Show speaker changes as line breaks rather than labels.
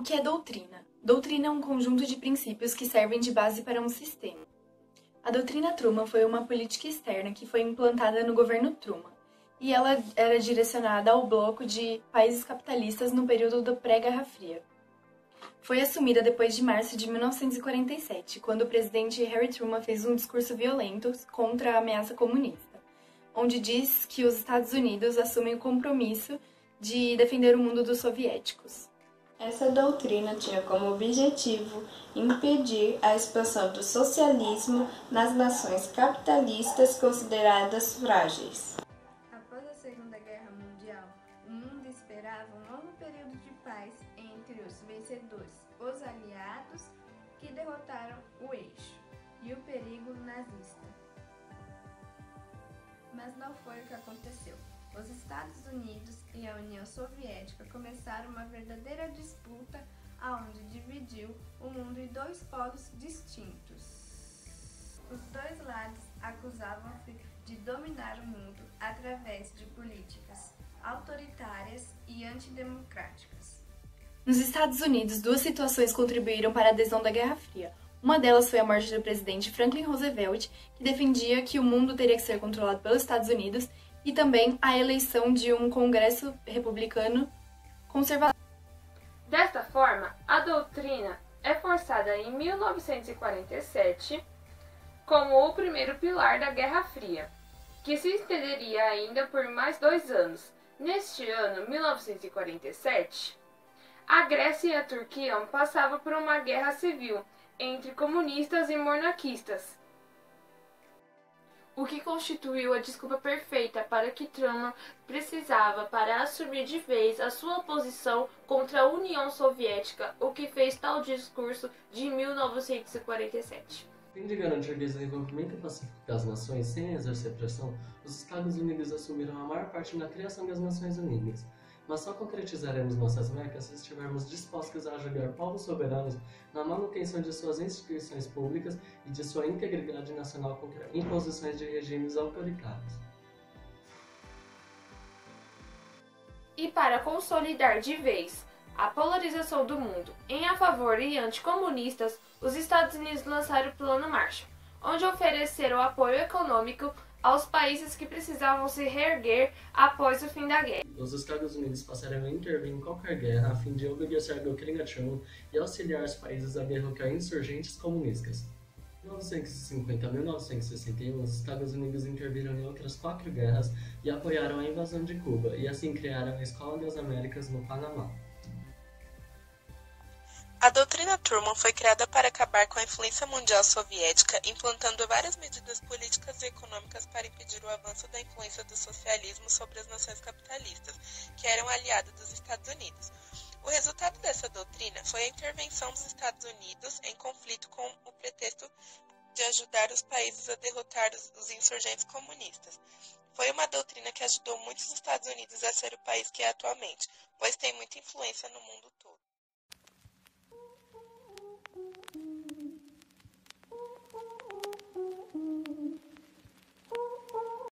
O que é doutrina? Doutrina é um conjunto de princípios que servem de base para um sistema. A doutrina Truman foi uma política externa que foi implantada no governo Truman, e ela era direcionada ao bloco de países capitalistas no período da pré-Guerra Fria. Foi assumida depois de março de 1947, quando o presidente Harry Truman fez um discurso violento contra a ameaça comunista, onde diz que os Estados Unidos assumem o compromisso de defender o mundo dos soviéticos.
Essa doutrina tinha como objetivo impedir a expansão do socialismo nas nações capitalistas consideradas frágeis.
Após a Segunda Guerra Mundial, o mundo esperava um novo período de paz entre os vencedores, os aliados, que derrotaram o eixo, e o perigo nazista. Mas não foi o que aconteceu. Os Estados Unidos e a União Soviética começaram uma verdadeira disputa aonde dividiu o mundo em dois polos distintos. Os dois lados acusavam-se de dominar o mundo através de políticas autoritárias e antidemocráticas.
Nos Estados Unidos, duas situações contribuíram para a adesão da Guerra Fria. Uma delas foi a morte do presidente Franklin Roosevelt, que defendia que o mundo teria que ser controlado pelos Estados Unidos, e também a eleição de um Congresso republicano conservador.
Desta forma, a doutrina é forçada em 1947 como o primeiro pilar da Guerra Fria, que se estenderia ainda por mais 2 anos. Neste ano, 1947, a Grécia e a Turquia passavam por uma guerra civil entre comunistas e monarquistas, o que constituiu a desculpa perfeita para que Truman precisava para assumir de vez a sua posição contra a União Soviética, o que fez tal discurso de 1947.
A fim de garantir o desenvolvimento pacífico das nações sem exercer pressão, os Estados Unidos assumiram a maior parte na criação das Nações Unidas. Mas só concretizaremos nossas metas se estivermos dispostos a ajudar povos soberanos na manutenção de suas instituições públicas e de sua integridade nacional contra imposições de regimes autoritários.
E para consolidar de vez a polarização do mundo em a favor e anticomunistas, os Estados Unidos lançaram o Plano Marshall, onde ofereceram apoio econômico aos países que precisavam se reerguer após o fim da guerra.
Os Estados Unidos passaram a intervir em qualquer guerra a fim de obedecer a doutrina Truman e auxiliar os países a derrotar insurgentes comunistas. Em 1950 a 1961, os Estados Unidos interviram em outras 4 guerras e apoiaram a invasão de Cuba, e assim criaram a Escola das Américas no Panamá.
A doutrina Truman foi criada para acabar com a influência mundial soviética, implantando várias medidas políticas e econômicas para impedir o avanço da influência do socialismo sobre as nações capitalistas, que eram aliadas dos Estados Unidos. O resultado dessa doutrina foi a intervenção dos Estados Unidos em conflito com o pretexto de ajudar os países a derrotar os insurgentes comunistas. Foi uma doutrina que ajudou muitos Estados Unidos a ser o país que é atualmente, pois tem muita influência no mundo todo.